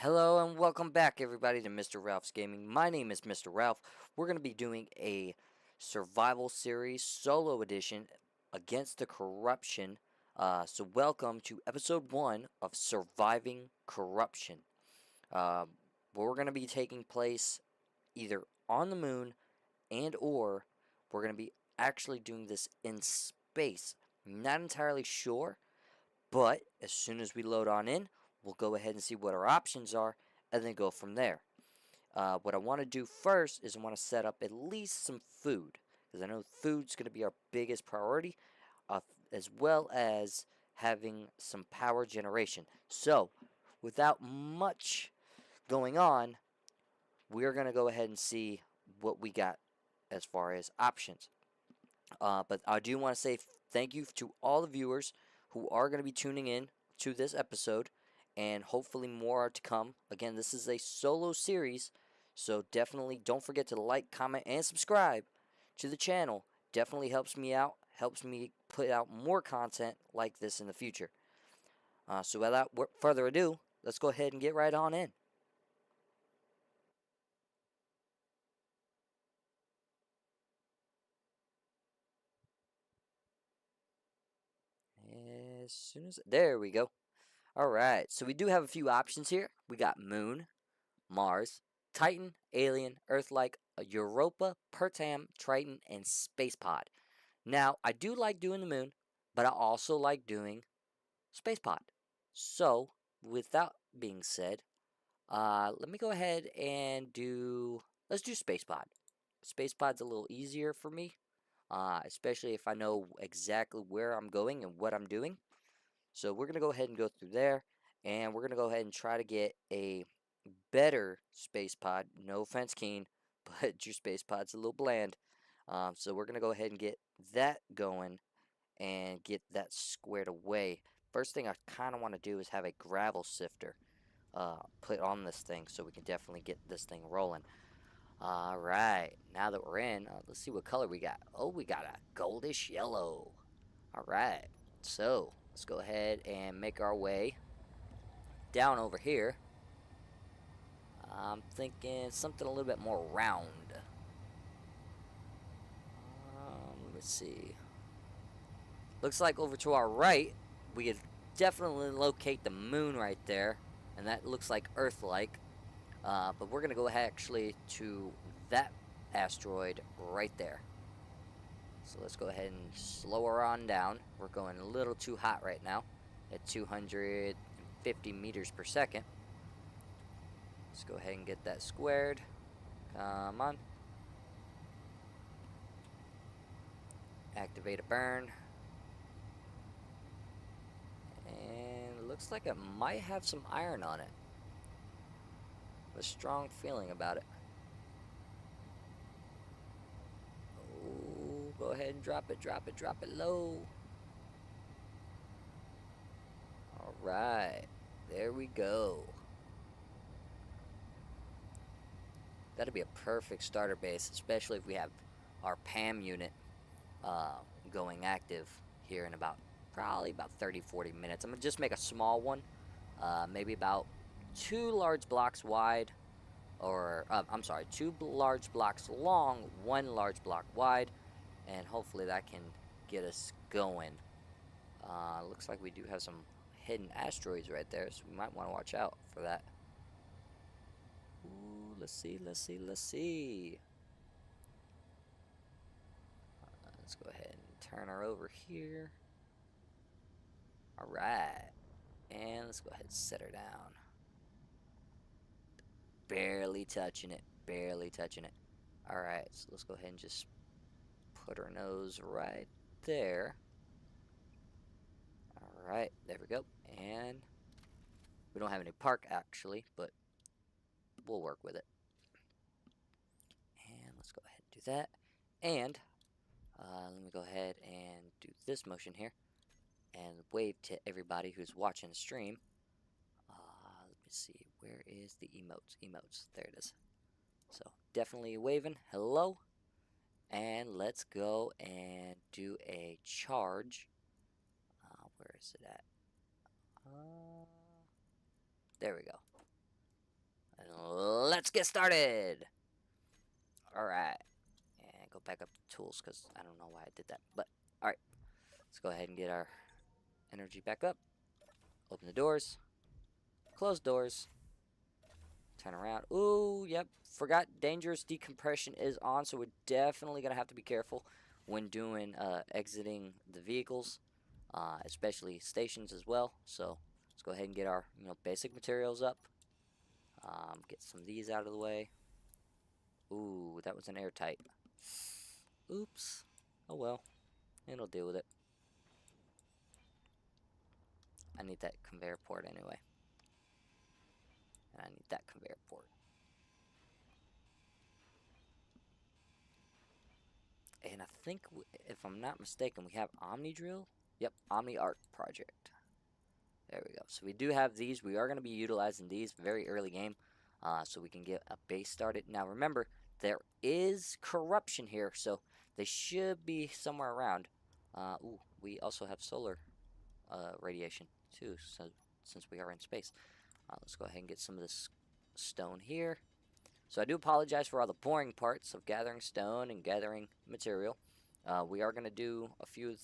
Hello and welcome back everybody to Mr. Ralph's Gaming. My name is Mr. Ralph. We're going to be doing a survival series solo edition against the corruption. So welcome to episode 1 of Surviving Corruption. We're going to be taking place either on the moon and or we're going to be actually doing this in space. Not entirely sure, but as soon as we load on in, we'll go ahead and see what our options are and then go from there. What I want to do first is I want to set up at least some food, because I know food's going to be our biggest priority, as well as having some power generation. So, without much going on, we're going to go ahead and see what we got as far as options. But I do want to say thank you to all the viewers who are going to be tuning in to this episode, and hopefully more are to come. Again, this is a solo series, so definitely don't forget to like, comment, and subscribe to the channel. Definitely helps me out, helps me put out more content like this in the future. So without further ado, let's go ahead and get right on in. As soon as... There we go. Alright, so we do have a few options here. We got Moon, Mars, Titan, Alien, Earth-like, Europa, Pertam, Triton, and Space Pod. Now, I do like doing the moon, but I also like doing Space Pod. So, with that being said, let me go ahead and let's do Space Pod. Space Pod's a little easier for me, especially if I know exactly where I'm going and what I'm doing. So we're going to go ahead and go through there, and we're going to go ahead and try to get a better space pod. No offense, Keen, but your space pod's a little bland. So we're going to go ahead and get that going and get that squared away. First thing I kind of want to do is have a gravel sifter put on this thing so we can definitely get this thing rolling. Alright, now that we're in, let's see what color we got. Oh, we got a goldish yellow. Alright, so let's go ahead and make our way down over here. I'm thinking something a little bit more round. Let's see. Looks like over to our right, we could definitely locate the moon right there. And that looks like Earth-like. But we're going to go ahead actually to that asteroid right there. So let's go ahead and slow her on down. We're going a little too hot right now at 250 meters per second. Let's go ahead and get that squared. Come on. Activate a burn. And it looks like it might have some iron on it. A strong feeling about it. Oh, go ahead and drop it low. Alright, there we go. That'd be a perfect starter base, especially if we have our PAM unit going active here in probably about 30-40 minutes. I'm gonna just make a small one, maybe about 2 large blocks wide, or I'm sorry, 2 large blocks long, 1 large block wide, and hopefully that can get us going. Looks like we do have some hidden asteroids right there, so we might want to watch out for that. Ooh, let's see. Let's go ahead and turn her over here. Alright. And let's go ahead and set her down. Barely touching it. Alright, so let's go ahead and just put her nose right there. Alright, there we go. And we don't have any park actually, but we'll work with it. And let's go ahead and do that. And let me go ahead and do this motion here and wave to everybody who's watching the stream. Let me see, where is the emotes? There it is. So definitely waving hello, and let's go and do a charge. Where is it at? There we go. And let's get started. Alright. And go back up to tools because I don't know why I did that. But, alright. Let's go ahead and get our energy back up. Open the doors. Close doors. Turn around. Ooh, yep. Forgot dangerous decompression is on, so we're definitely going to have to be careful when doing exiting the vehicles, especially stations as well. So let's go ahead and get our basic materials up. Get some of these out of the way. Ooh, that was an airtight. Oops. Oh well. It'll deal with it. I need that conveyor port anyway. And I need that conveyor port. And I think, if I'm not mistaken, we have Omni Drill. Yep, Omni Arc Project. There we go. So we do have these. We are going to be utilizing these very early game, so we can get a base started. Now remember, there is corruption here, so they should be somewhere around. Ooh, we also have solar radiation too, so since we are in space. Let's go ahead and get some of this stone here. So I do apologize for all the boring parts of gathering stone and gathering material. We are going to do a few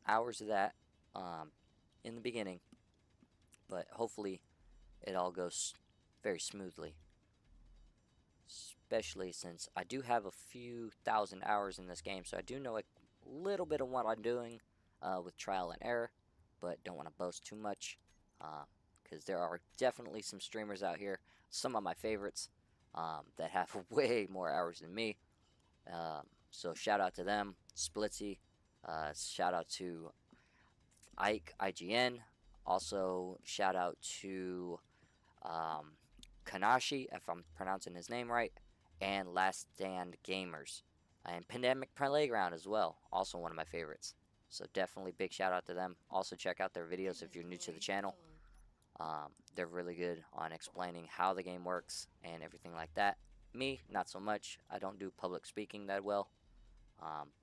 hours of that in the beginning, but hopefully it all goes very smoothly. Especially since I do have a few thousand hours in this game, so I do know a little bit of what I'm doing with trial and error, but don't want to boast too much because there are definitely some streamers out here, some of my favorites, that have way more hours than me. So shout out to them, Splitsy. Shout out to IKE-IGN. Also shout out to Kanashi, if I'm pronouncing his name right, and Last Stand Gamers, and Pandemic Playground as well, also one of my favorites. So definitely big shout out to them. Also check out their videos if you're new to the channel. They're really good on explaining how the game works and everything like that. Me, not so much. I don't do public speaking that well,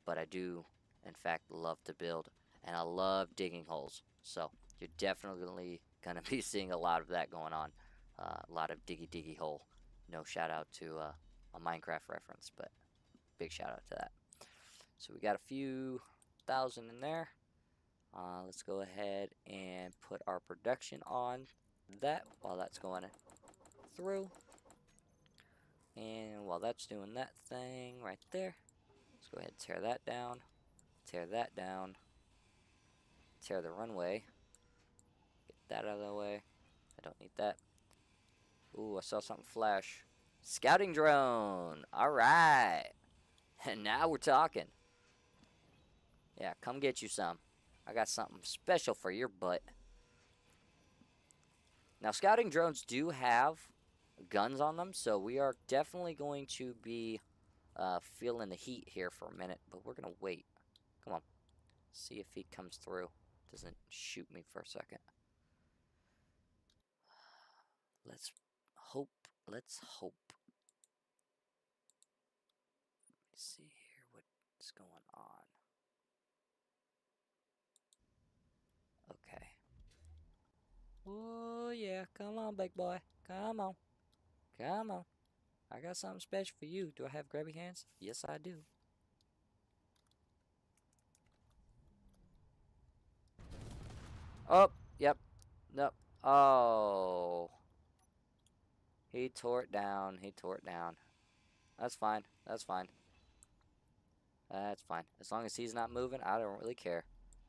but I do, in fact, love to build, and I love digging holes. So you're definitely going to be seeing a lot of that going on. A lot of diggy hole. No shout out to a Minecraft reference, but big shout out to that. So we got a few thousand in there. Let's go ahead and put our production on that while that's going through. And while that's doing that thing right there, let's go ahead and tear that down. Tear that down. Tear the runway. Get that out of the way. I don't need that. Ooh, I saw something flash. Scouting drone. All right. And now we're talking. Yeah, come get you some. I got something special for your butt. Now, scouting drones do have guns on them, so we are definitely going to be feeling the heat here for a minute, but we're going to wait. Come on. See if he comes through. Doesn't shoot me for a second. Let's hope. Let's hope. Let me see here what's going on. Okay. Oh, yeah. Come on, big boy. Come on. Come on. I got something special for you. Do I have grabby hands? Yes, I do. Oh, yep. Nope. Oh. He tore it down. He tore it down. That's fine. That's fine. That's fine. As long as he's not moving, I don't really care.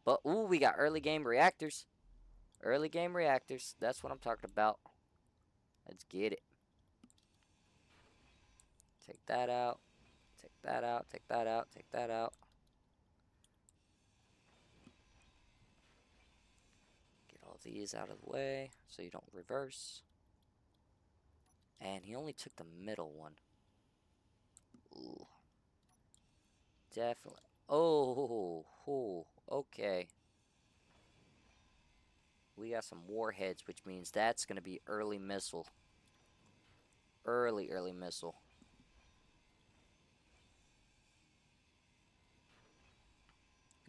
But, ooh, we got early game reactors. Early game reactors. That's what I'm talking about. Let's get it. Take that out. Take that out. Take that out. Take that out. Get all these out of the way so you don't reverse. And he only took the middle one. Ooh. Definitely. Oh, okay. We got some warheads, which means that's going to be early missile. Early missile.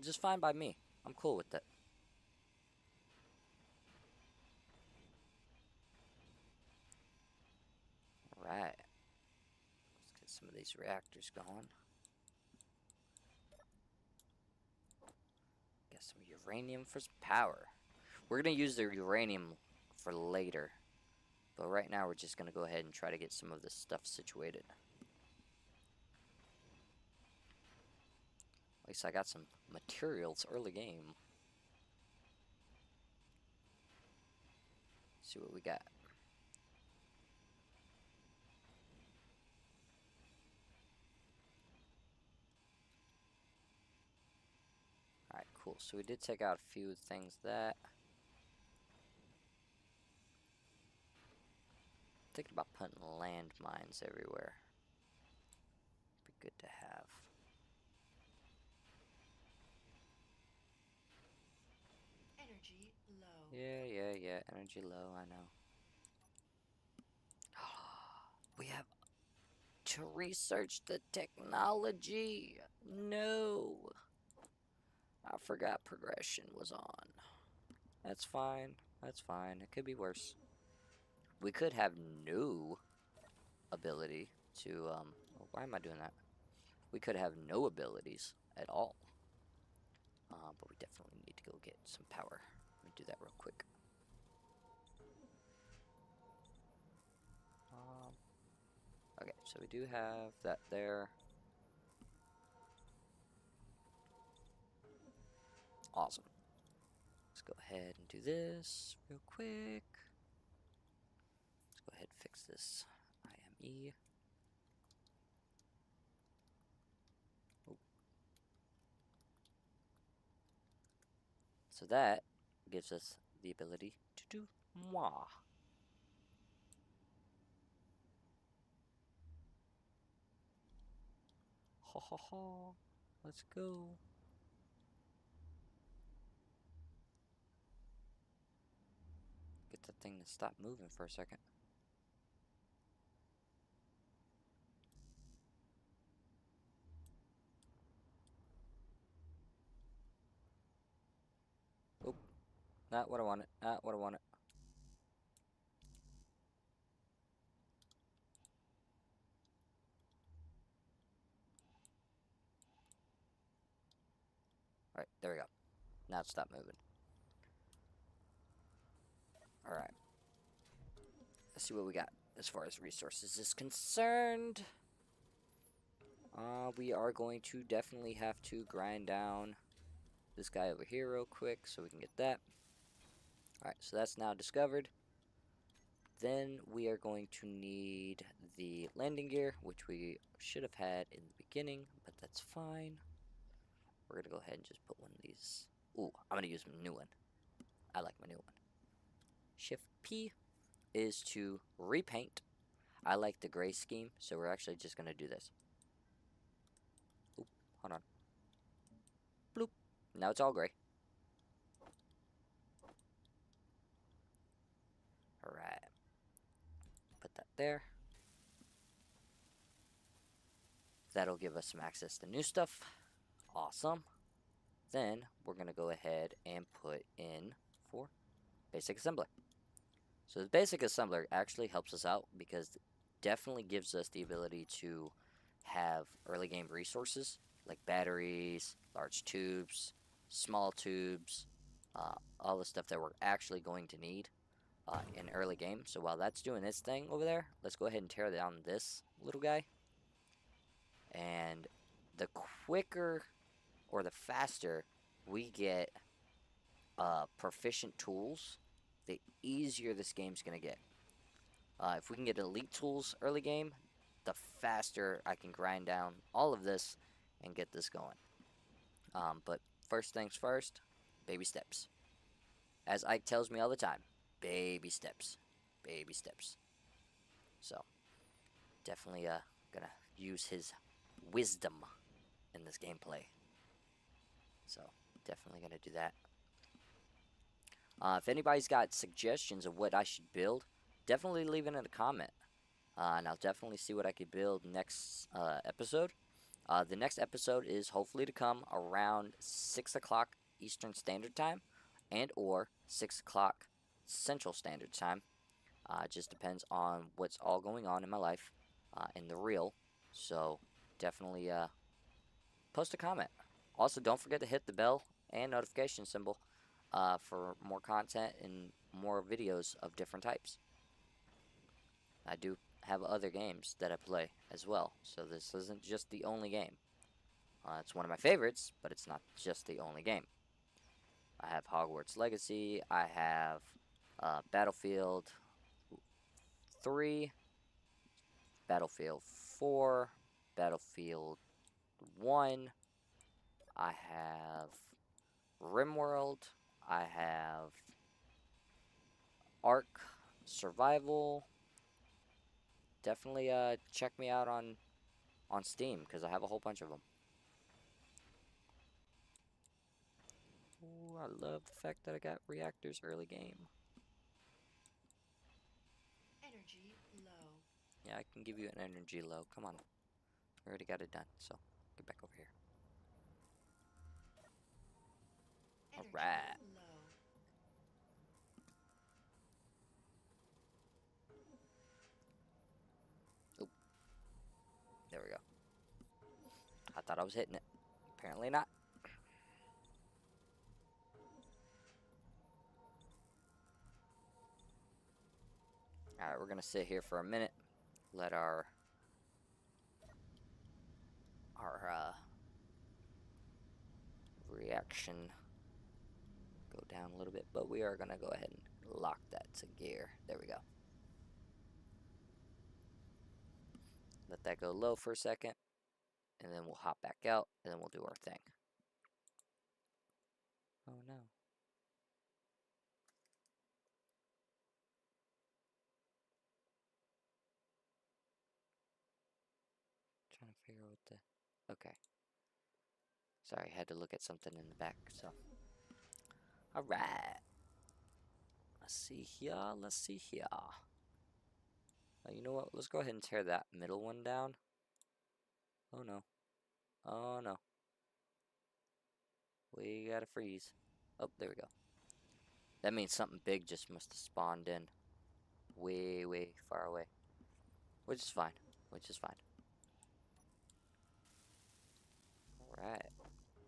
Just fine by me. I'm cool with that. these reactors going. Get some uranium for some power. We're going to use the uranium for later. But right now we're just going to go ahead and try to get some of this stuff situated. At least I got some materials early game. See what we got. Alright, cool. So we did take out a few things that... Thinking about putting landmines everywhere. Be good to have. Energy low. Yeah. Energy low, I know. We have to research the technology. No. I forgot progression was on. That's fine. That's fine. It could be worse. We could have no ability to, why am I doing that? We could have no abilities at all. But we definitely need to go get some power. Let me do that real quick. Okay, so we do have that there. Awesome. Let's go ahead and do this real quick. Let's go ahead and fix this IME. Oh. So that gives us the ability to do moi. Ha ha ha. Let's go. Get the thing to stop moving for a second. Oh, not what I wanted. Not what I wanted. Alright, there we go. Now it stopped moving. Alright. Let's see what we got as far as resources is concerned. We are going to definitely have to grind down this guy over here real quick so we can get that. Alright, so that's now discovered. Then we are going to need the landing gear, which we should have had in the beginning, but that's fine. We're going to go ahead and just put one of these. Ooh, I'm going to use a new one. I like my new one. Shift P is to repaint. I like the gray scheme, so we're actually just going to do this. Oop, hold on. Bloop. Now it's all gray. Alright. Put that there. That'll give us some access to new stuff. Awesome. Then we're going to go ahead and put in for basic assembler. So the basic assembler actually helps us out because it definitely gives us the ability to have early game resources like batteries, large tubes, small tubes, all the stuff that we're actually going to need in early game. So while that's doing its thing over there, let's go ahead and tear down this little guy. And the quicker or the faster we get proficient tools, the easier this game's going to get. If we can get elite tools early game, the faster I can grind down all of this and get this going. But first things first, baby steps. As Ike tells me all the time, baby steps. Baby steps. So, definitely gonna use his wisdom in this gameplay. So, definitely gonna do that. If anybody's got suggestions of what I should build, definitely leave it in a comment. And I'll definitely see what I could build next episode. The next episode is hopefully to come around 6 o'clock Eastern Standard Time and or 6 o'clock Central Standard Time. It just depends on what's all going on in my life in the real. So definitely post a comment. Also, don't forget to hit the bell and notification symbol for more content and more videos of different types. I do have other games that I play as well, so this isn't just the only game. It's one of my favorites, but it's not just the only game. I have Hogwarts Legacy, I have Battlefield 3, Battlefield 4, Battlefield 1, I have RimWorld, I have Ark Survival. Definitely check me out on Steam because I have a whole bunch of them. Ooh, I love the fact that I got reactors early game. Energy low. Yeah, I can give you an energy low. Come on. We already got it done, so get back over here. Energy Alright. low. Oop. There we go. I thought I was hitting it. Apparently not. Alright, we're gonna sit here for a minute. Let our reaction go down a little bit, but we are gonna go ahead and lock that to gear. There we go. Let that go low for a second, and then we'll hop back out, and then we'll do our thing. Oh no. Trying to figure out what the... Okay. Sorry, I had to look at something in the back, so... Alright. Let's see here, let's see here. You know what, let's go ahead and tear that middle one down. Oh no. Oh no. We gotta freeze. Oh, there we go. That means something big just must have spawned in. Way, way far away. Which is fine. Which is fine. Alright.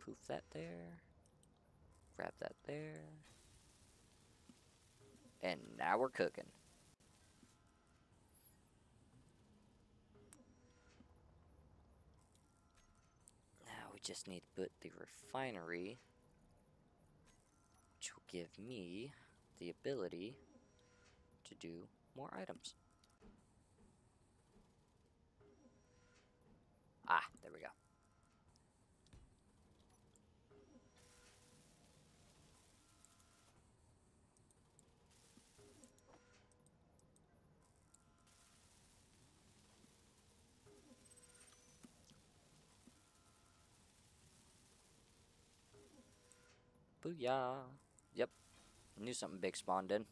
Poof that there. Grab that there. And now we're cooking. Now we just need to put the refinery, which will give me the ability to do more items. Ah, there we go. Booyah. Yep. Knew something big spawned in.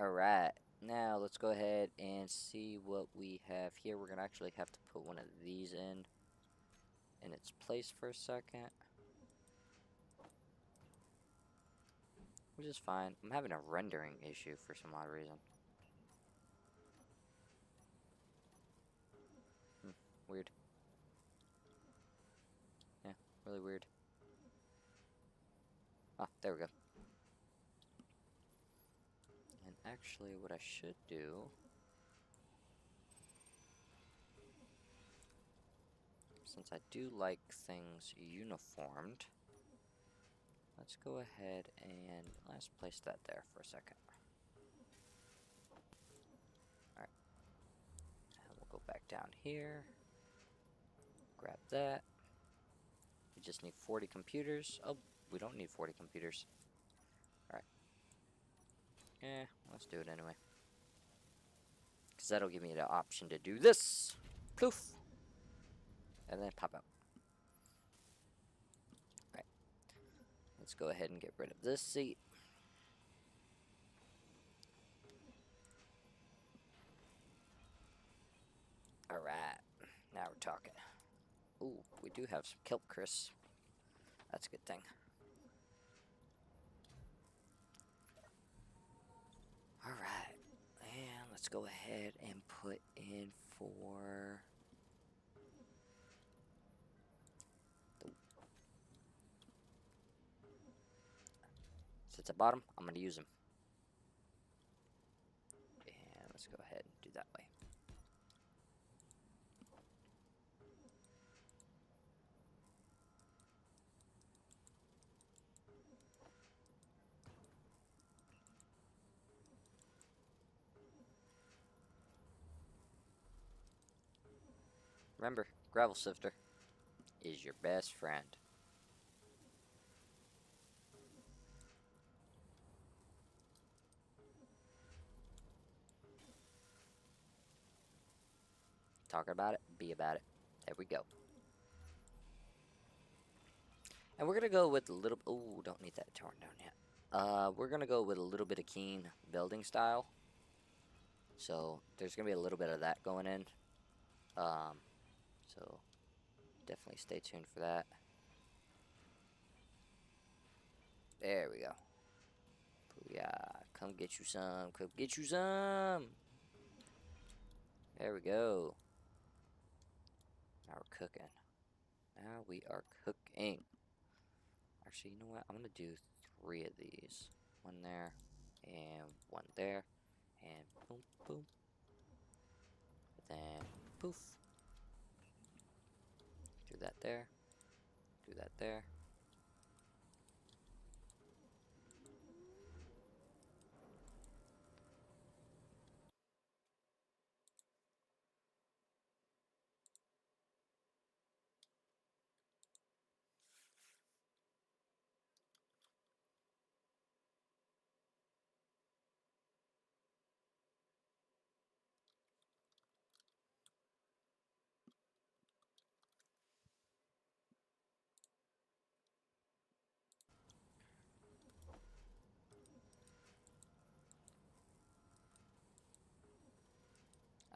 Alright. Now let's go ahead and see what we have here. We're going to actually have to put one of these in its place for a second. Which is fine. I'm having a rendering issue for some odd reason. Weird. Yeah, really weird. Ah, there we go. And actually, what I should do... Since I do like things uniformed, let's go ahead and let's place that there for a second. Alright. And we'll go back down here. Grab that. We just need 40 computers. Oh, we don't need 40 computers. Alright. Let's do it anyway. Because that'll give me the option to do this. Poof. And then pop out. Alright. Let's go ahead and get rid of this seat. Alright. Now we're talking. Ooh, we do have some kelp crisps. That's a good thing. Alright. And let's go ahead and put in for the, since I bought them, I'm gonna use them. And let's go ahead and do that way. Remember, gravel sifter is your best friend. Talk about it, be about it. There we go. And we're gonna go with a little. Oh, don't need that torn down yet. We're gonna go with a little bit of keen building style. So there's gonna be a little bit of that going in. So definitely stay tuned for that. There we go. Booyah. Come get you some. Come get you some. There we go. Now we're cooking. Now we are cooking. Actually, you know what? I'm gonna do 3 of these. One there, and one there, and boom, boom. Then poof. Do that there. Do that there.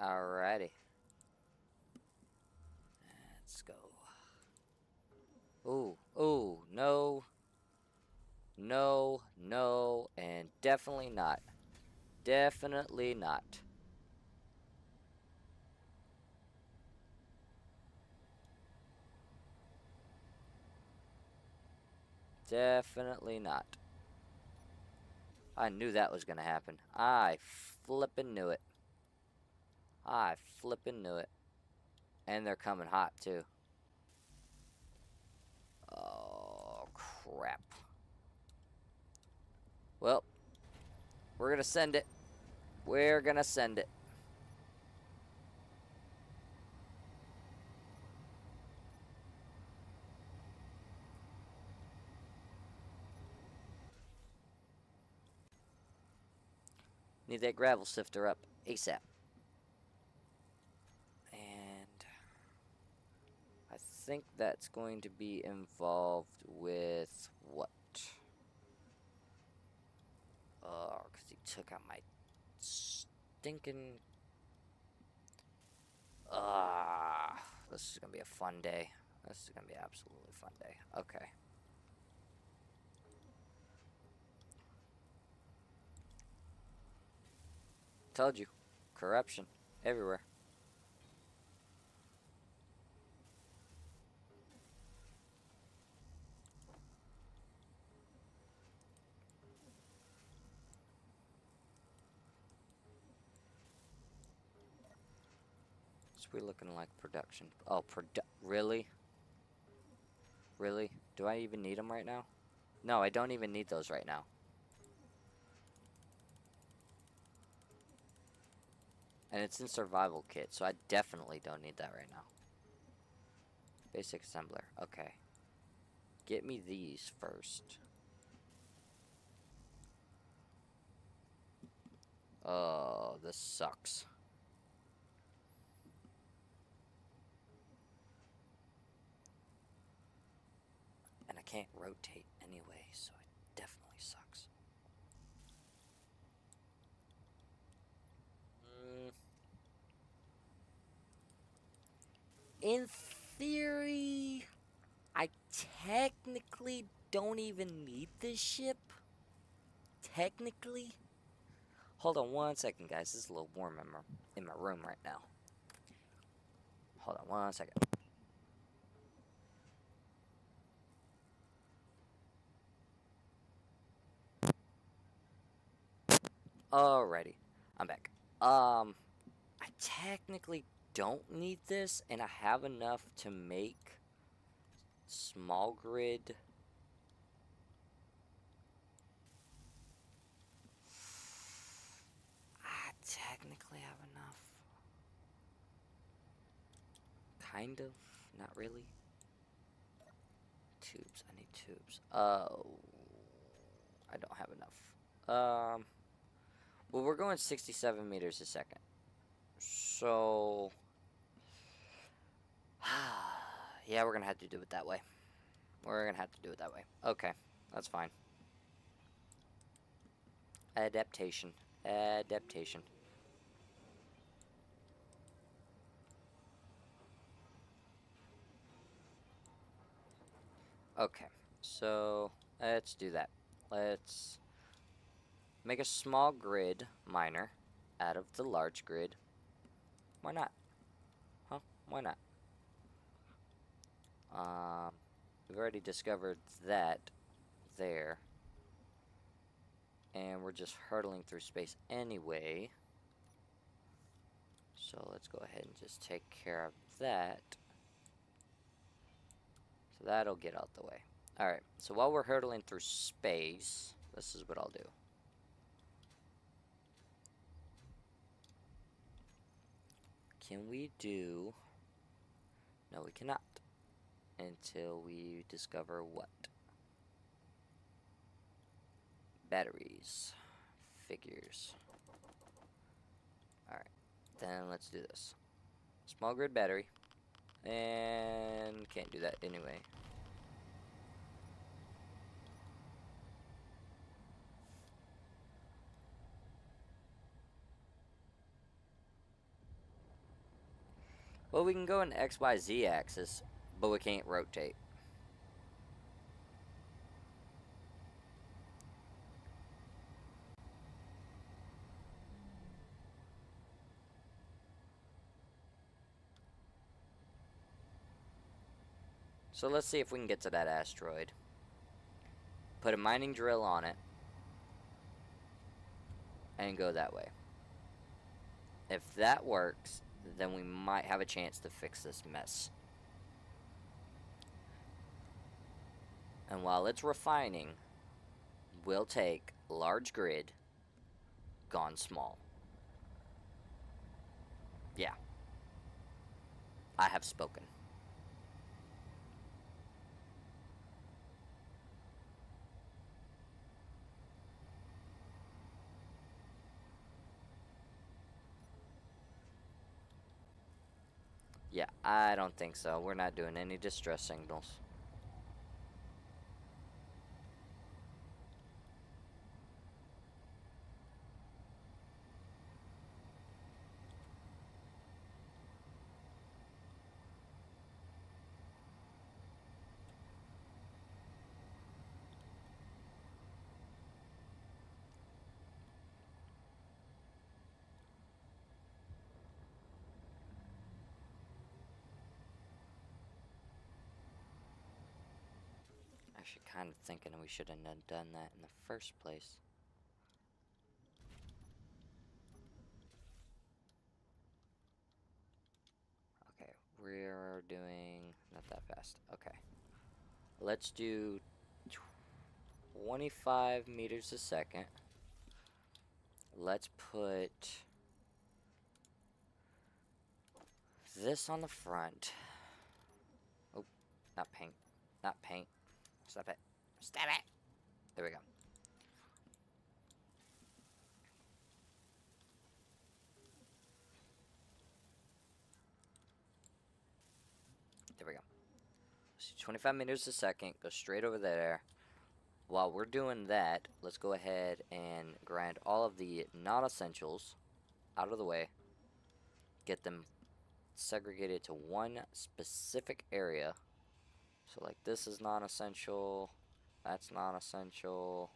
Alrighty. Let's go. Ooh, ooh, no. No, no, and definitely not. Definitely not. Definitely not. I knew that was gonna happen. I flippin' knew it. I flippin' knew it. And they're coming hot, too. Oh, crap. Well, we're gonna send it. We're gonna send it. Need that gravel sifter up ASAP. And I think that's going to be involved with what? Oh, because he took out my stinking... this is going to be a fun day. This is going to be an absolutely fun day. Okay. Told you. Corruption. Everywhere. So we're looking like production. Oh, really? Really? Do I even need them right now? No, I don't even need those right now. And it's in survival kit, so I definitely don't need that right now. Basic assembler. Okay. Get me these first. Oh, this sucks. And I can't rotate anyway, so it definitely sucks. In theory, I technically don't even need this ship. Technically. Hold on one second, guys. This is a little warm in my room right now. Hold on 1 second. Alrighty, I'm back. I technically don't need this, and I have enough to make small grid. I technically have enough. Kind of, not really. Tubes, I need tubes. Oh, I don't have enough. Well, we're going 67 meters a second. So, yeah, we're gonna have to do it that way. We're gonna have to do it that way. Okay, that's fine. Adaptation. Adaptation. Okay, so let's do that. Let's make a small grid miner out of the large grid. Why not? Huh? Why not? We've already discovered that there. And we're just hurtling through space anyway. So let's go ahead and just take care of that. So that'll get out the way. Alright, so while we're hurtling through space, this is what I'll do. Can we do... No, we cannot. Until we discover what? Batteries. Figures. Alright, then let's do this. Small grid battery. And can't do that anyway. Well, we can go in XYZ axis, but we can't rotate. So let's see if we can get to that asteroid. Put a mining drill on it. And go that way. If that works, then we might have a chance to fix this mess. And while it's refining, we'll take large grid, gone small. Yeah. I have spoken. Yeah, I don't think so. We're not doing any distress signals. Actually, kind of thinking we should have done that in the first place. Okay, we're doing not that fast. Okay. Let's do 25 meters a second. Let's put this on the front. Oh, not paint. Not paint. Stop it. Stop it. There we go. There we go. So 25 meters a second. Go straight over there. While we're doing that, let's go ahead and grind all of the non-essentials out of the way. Get them segregated to one specific area. So like this is non-essential. That's non-essential.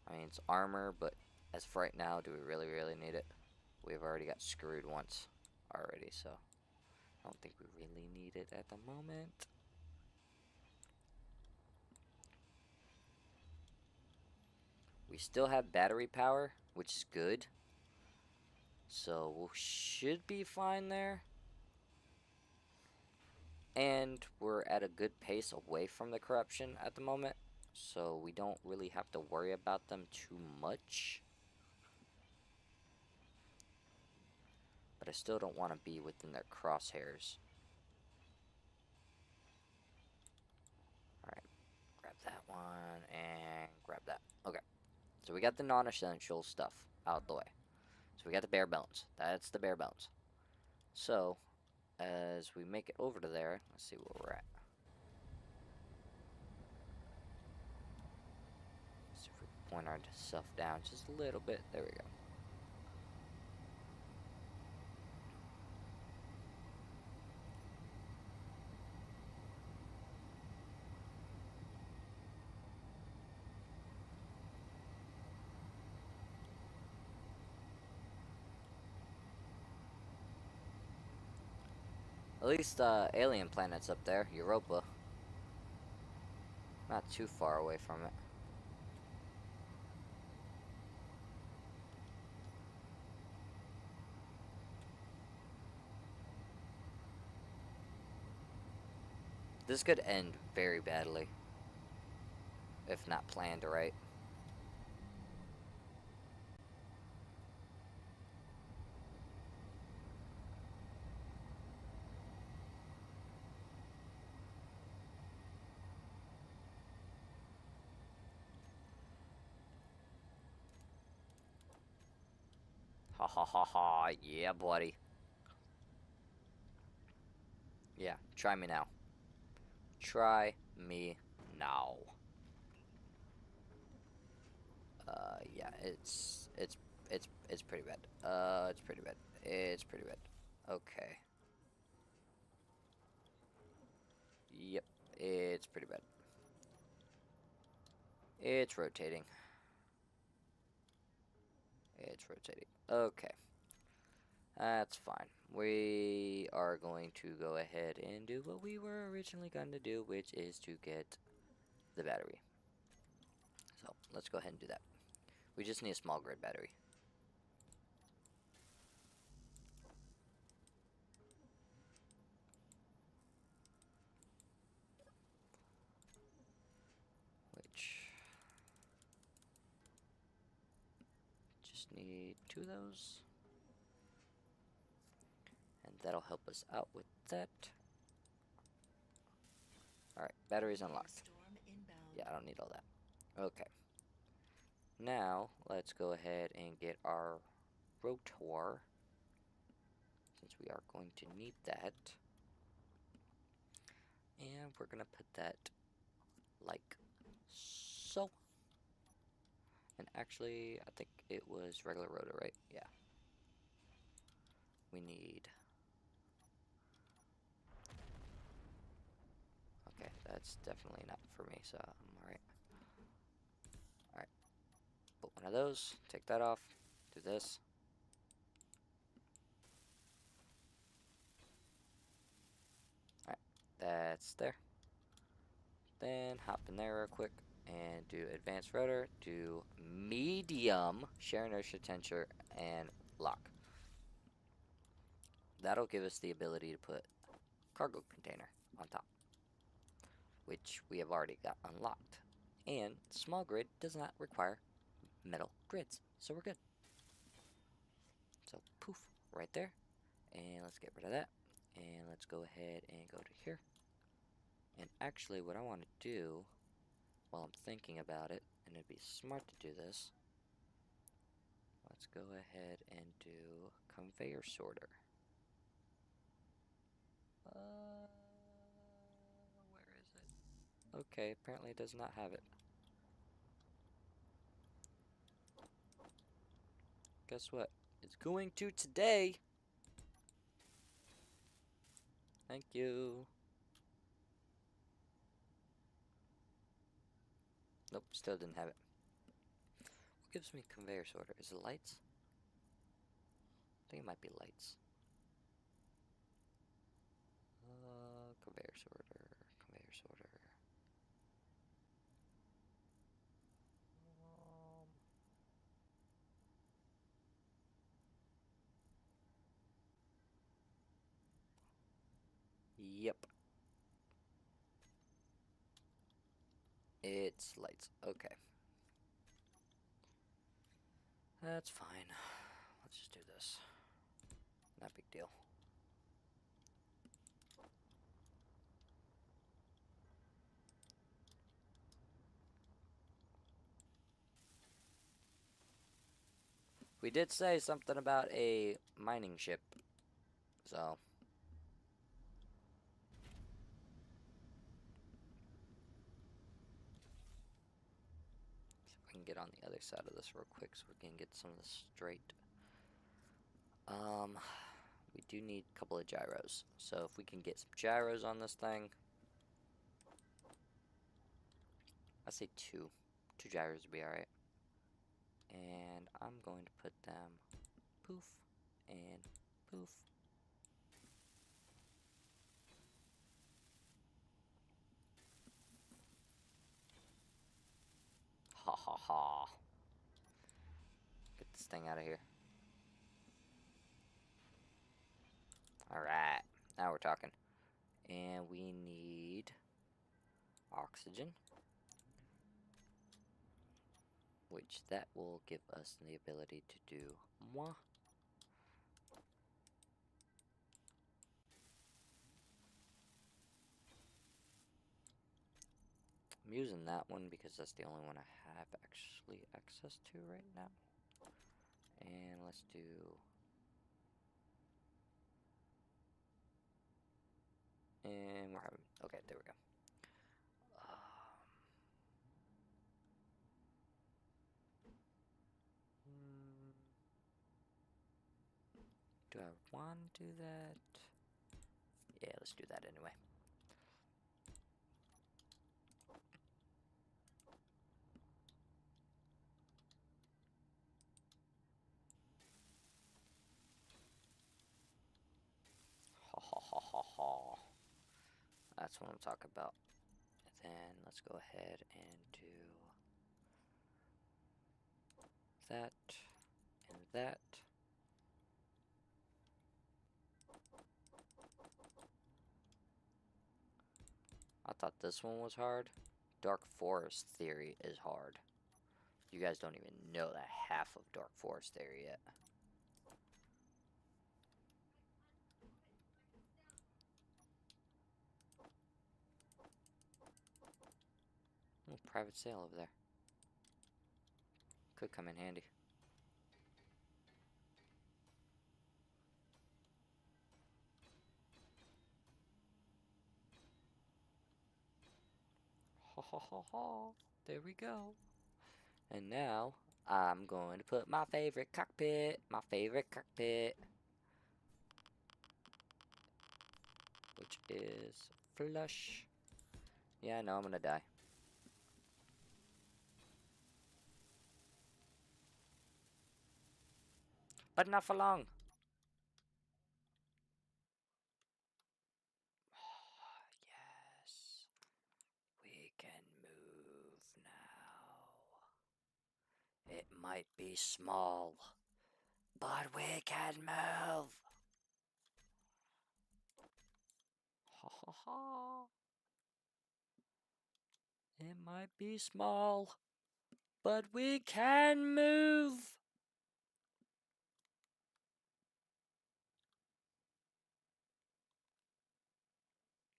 I mean, it's armor, but as of right now, do we really need it? We've already got screwed once already, so. I don't think we really need it at the moment. We still have battery power, which is good. So we should be fine there. And we're at a good pace away from the corruption at the moment. So we don't really have to worry about them too much. But I still don't want to be within their crosshairs. Alright, grab that one and grab that. Okay, so we got the non-essential stuff out the way. So we got the bare bones. That's the bare bones. So, as we make it over to there, let's see where we're at. Let's see if we point ourselves down just a little bit. There we go. At least alien planet's up there, Europa. Not too far away from it. This could end very badly. If not planned right. Ha ha ha ha, yeah buddy. Yeah, try me now. Try me now. Yeah, it's pretty bad. It's pretty bad. It's pretty bad. Okay. Yep, it's pretty bad. It's rotating. It's rotating. Okay. That's fine. We are going to go ahead and do what we were originally going to do, which is to get the battery. So, let's go ahead and do that. We just need a small grid battery. Which... just need 2 of those. And that'll help us out with that. Alright, battery's unlocked. Yeah, I don't need all that. Okay. Now, let's go ahead and get our rotor, since we are going to need that. And we're going to put that like so. And actually, I think it was regular rotor, right? Yeah. We need... okay, that's definitely not for me, so I'm alright. Alright. Put one of those, take that off, do this. Alright, that's there. Then hop in there real quick and do advanced rotor, do medium, share inertia tensor, and lock. That'll give us the ability to put cargo container on top, which we have already got unlocked. And small grid does not require metal grids, so we're good. So poof, right there. And let's get rid of that. And let's go ahead and go to here. And actually what I want to do, while I'm thinking about it, and it'd be smart to do this, let's go ahead and do conveyor sorter. Where is it? Okay, apparently it does not have it. Guess what? It's going to today. Thank you. Nope, still didn't have it. What gives me conveyor sorter? Is it lights? I think it might be lights. Conveyor sorter. Conveyor sorter. Yep. It's lights. Okay. That's fine. Let's just do this. Not big deal. We did say something about a mining ship, so we can get on the other side of this real quick so we can get some of this straight. We do need a couple of gyros, so if we can get some gyros on this thing, I say two gyros would be alright. And I'm going to put them poof and poof. Ha ha ha. Get this thing out of here. Alright, now we're talking. And we need oxygen, which that will give us the ability to do moi. I'm using that one because that's the only one I have actually access to right now. And let's do... And we're having... Okay, there we go. Do I want to do that? Yeah, let's do that anyway. Ha ha ha ha ha. That's what I'm talking about. And then let's go ahead and do that and that. I thought this one was hard. Dark Forest Theory is hard. You guys don't even know the half of Dark Forest Theory yet. Oh, private sale over there. Could come in handy. Ha ha ha ha. There we go. And now I'm going to put my favorite cockpit. My favorite cockpit. Which is flush. Yeah, I know I'm gonna die. But not for long. Yes. We can move now. It might be small, but we can move. Ha ha ha. It might be small, but we can move.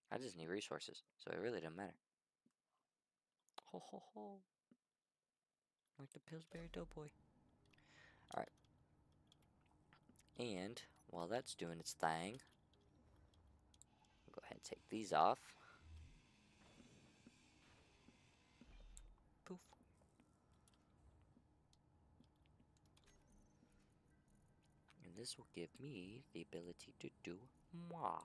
I just need resources, so it really doesn't matter. Ho ho ho. Like the Pillsbury Doughboy. Alright. And while that's doing its thing, I'll go ahead and take these off. Poof. And this will give me the ability to do moi.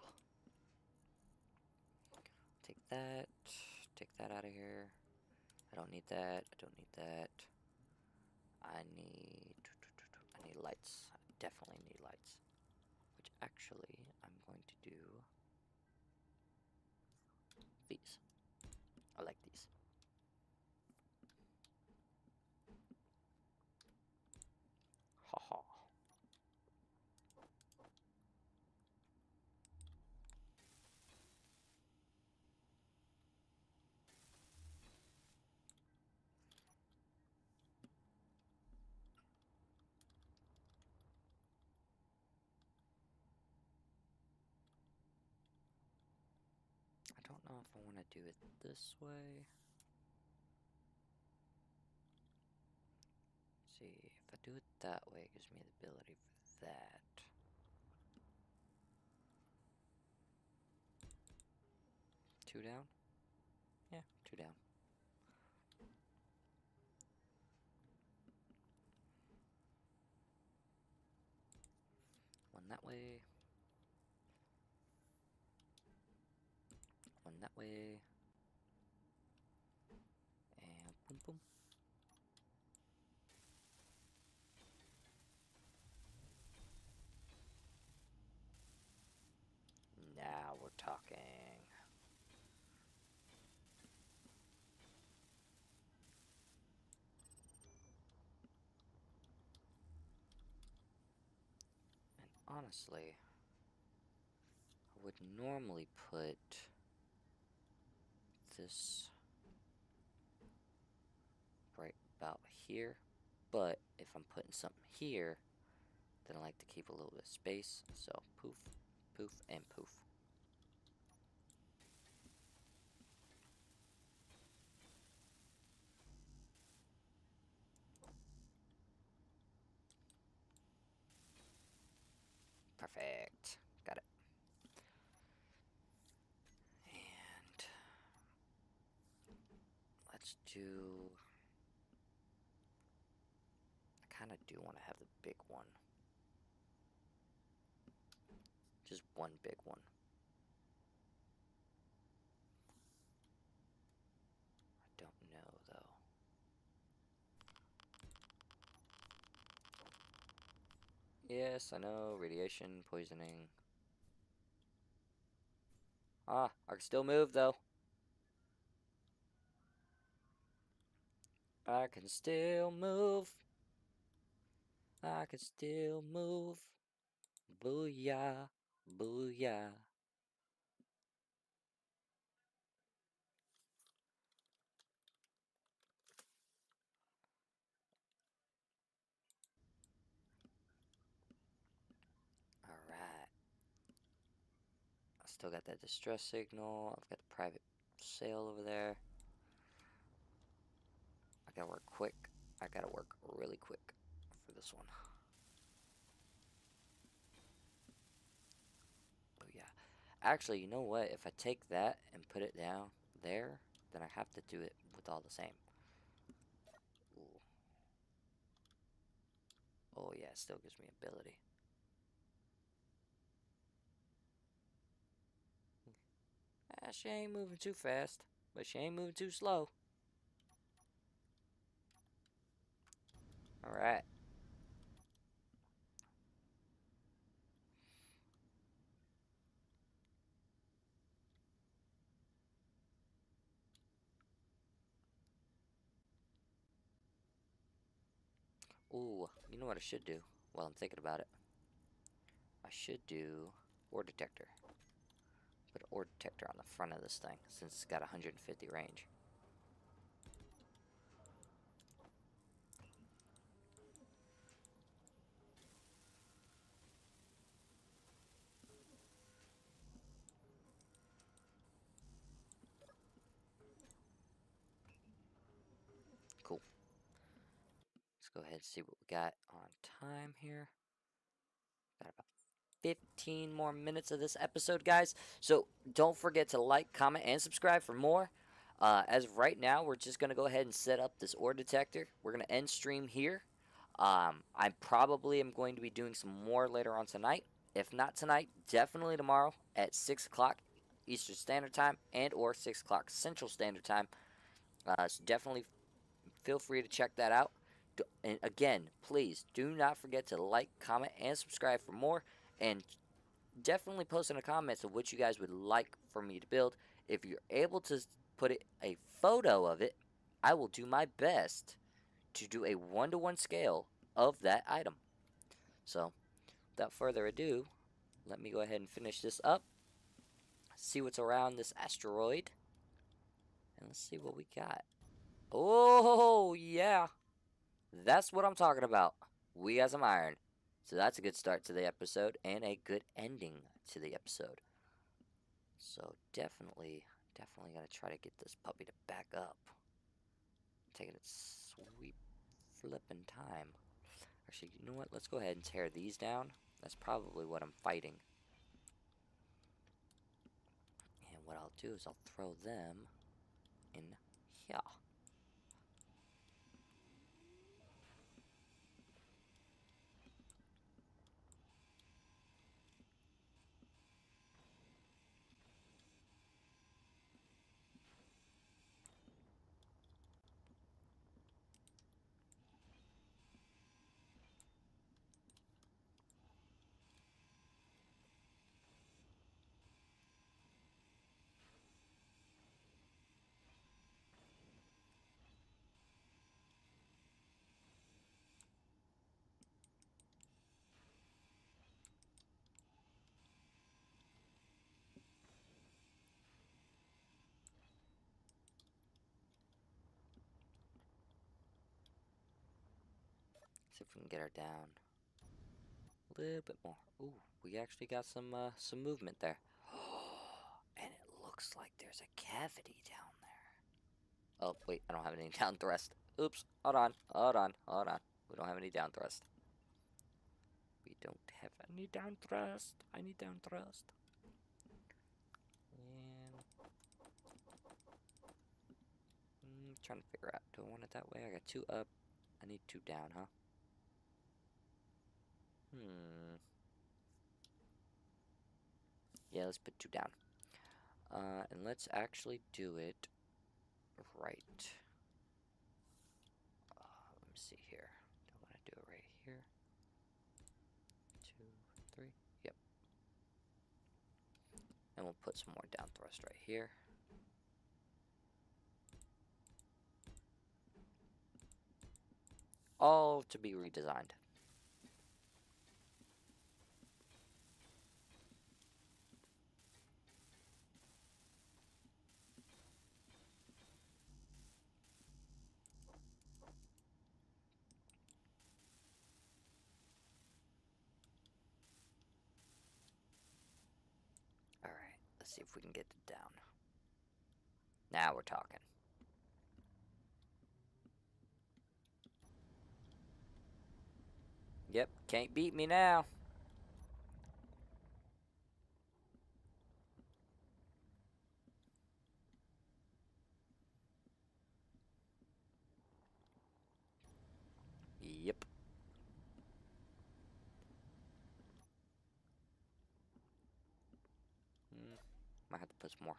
Take that out of here. I don't need that. I don't need that. I need lights. I definitely need lights. Which actually I'm going to do these. I like these. Ha ha. I don't know if I want to do it this way. See, if I do it that way, it gives me the ability for that. Two down? Yeah, two down. One that way. One that way. And boom boom. Now we're talking. And honestly, I would normally put this right about here, but if I'm putting something here, then I like to keep a little bit of space. So poof, poof, and poof. Perfect. Got it. And let's do... I kind of do want to have the big one. Just one big one. I don't know, though. Yes, I know. Radiation, poisoning. Ah, I can still move, though. I can still move. I can still move. Booyah. Booyah. Alright. I still got that distress signal. I've got the private sale over there. I gotta work quick. I gotta work really quick for this one. Oh yeah. Actually, you know what? If I take that and put it down there, then I have to do it with all the same. Ooh. Oh yeah, it still gives me ability. She ain't moving too fast, but she ain't moving too slow. Alright. Ooh, you know what I should do while I'm thinking about it? I should do ore detector. Put an ore detector on the front of this thing since it's got 150 range. Cool. Let's go ahead and see what we got on time here. Got about 15 more minutes of this episode, guys. So don't forget to like, comment, and subscribe for more. As of right now, we're just going to go ahead and set up this ore detector. We're going to end stream here. I probably am going to be doing some more later on tonight. If not tonight, definitely tomorrow at 6 o'clock Eastern Standard Time and or 6 o'clock Central Standard Time. So definitely feel free to check that out. And again, please do not forget to like, comment, and subscribe for more. And definitely post in the comments of what you guys would like for me to build. If you're able to put a photo of it, I will do my best to do a 1-to-1 scale of that item. So, without further ado, let me go ahead and finish this up, see what's around this asteroid, and let's see what we got. Oh, yeah, that's what I'm talking about. We got some iron. So that's a good start to the episode and a good ending to the episode. So definitely gotta try to get this puppy to back up. Taking its sweet flippin' time. Actually, you know what? Let's go ahead and tear these down. That's probably what I'm fighting. And what I'll do is I'll throw them in here. See if we can get her down a little bit more. Ooh, we actually got some movement there. And it looks like there's a cavity down there. Oh, wait, I don't have any down thrust. Oops, hold on. We don't have any down thrust. We don't have any down thrust. I need down thrust. And trying to figure out, do I want it that way? I got 2 up. I need 2 down, huh? Yeah, let's put 2 down. And let's actually do it right. Let me see here. Do I want to do it right here? 2, 3. Yep. And we'll put some more down thrust right here. All to be redesigned. Alright, let's see if we can get it down. Now we're talking. Yep, can't beat me now. Yep. Might have to put some more.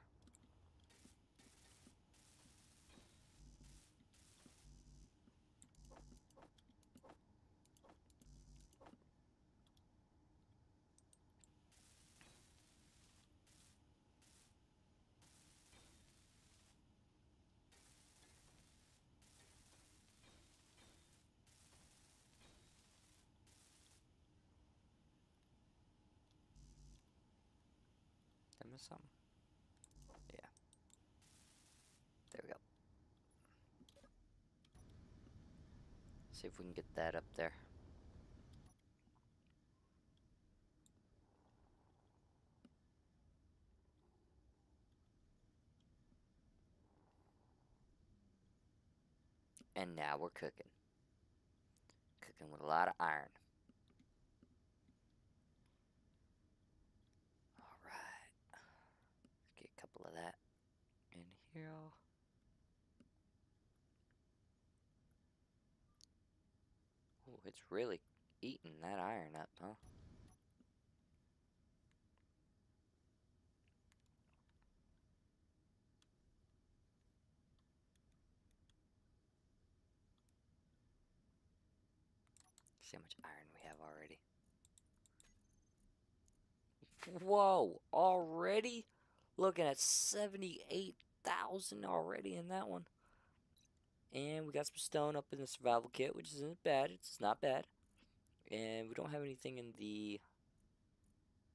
Did I miss something? Yeah. There we go. See if we can get that up there. And now we're cooking. Cooking with a lot of iron. Alright. Let's get a couple of that in here. Ooh, it's really eating that iron up, huh? See how much iron we have already. Whoa, already? Looking at 78,000 already in that one. And we got some stone up in the survival kit, which isn't bad. It's not bad. And we don't have anything in the...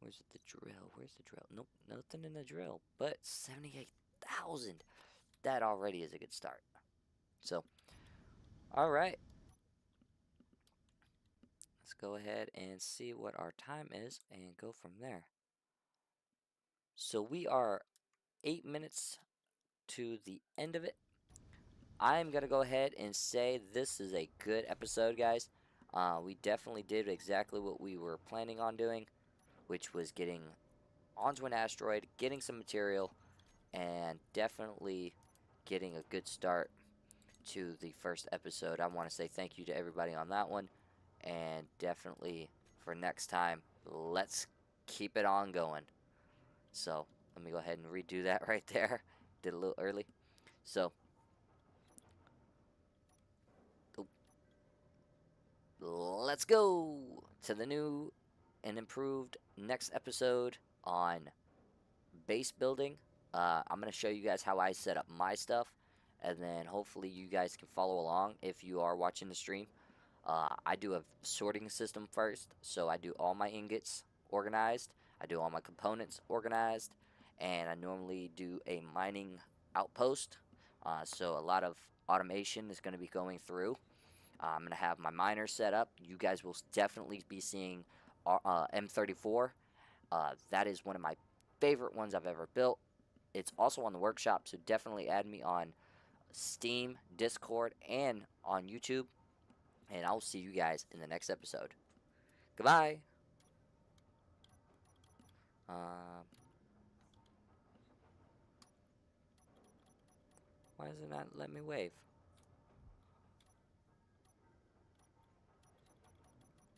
Where's the drill? Where's the drill? Nope, nothing in the drill. But 78,000. That already is a good start. So, alright. Let's go ahead and see what our time is and go from there. So we are 8 minutes to the end of it. I'm going to go ahead and say this is a good episode, guys. We definitely did exactly what we were planning on doing, which was getting onto an asteroid, getting some material, and definitely getting a good start to the first episode. I want to say thank you to everybody on that one, and definitely for next time, let's keep it on going. So let me go ahead and redo that right there. Did a little early. So let's go to the new and improved next episode on base building. I'm going to show you guys how I set up my stuff, and then hopefully you guys can follow along if you are watching the stream. I do a sorting system first, so I do all my ingots organized, I do all my components organized, and I normally do a mining outpost. So a lot of automation is going to be going through. I'm going to have my miners set up. You guys will definitely be seeing M34. That is one of my favorite ones I've ever built. It's also on the workshop, so definitely add me on Steam, Discord, and on YouTube. And I'll see you guys in the next episode. Goodbye. Um, why does it not let me wave?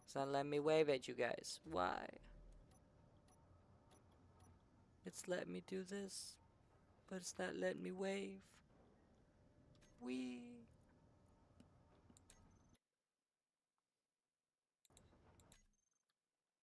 It's not letting me wave at you guys. Why? It's letting me do this, but it's not letting me wave. Wee.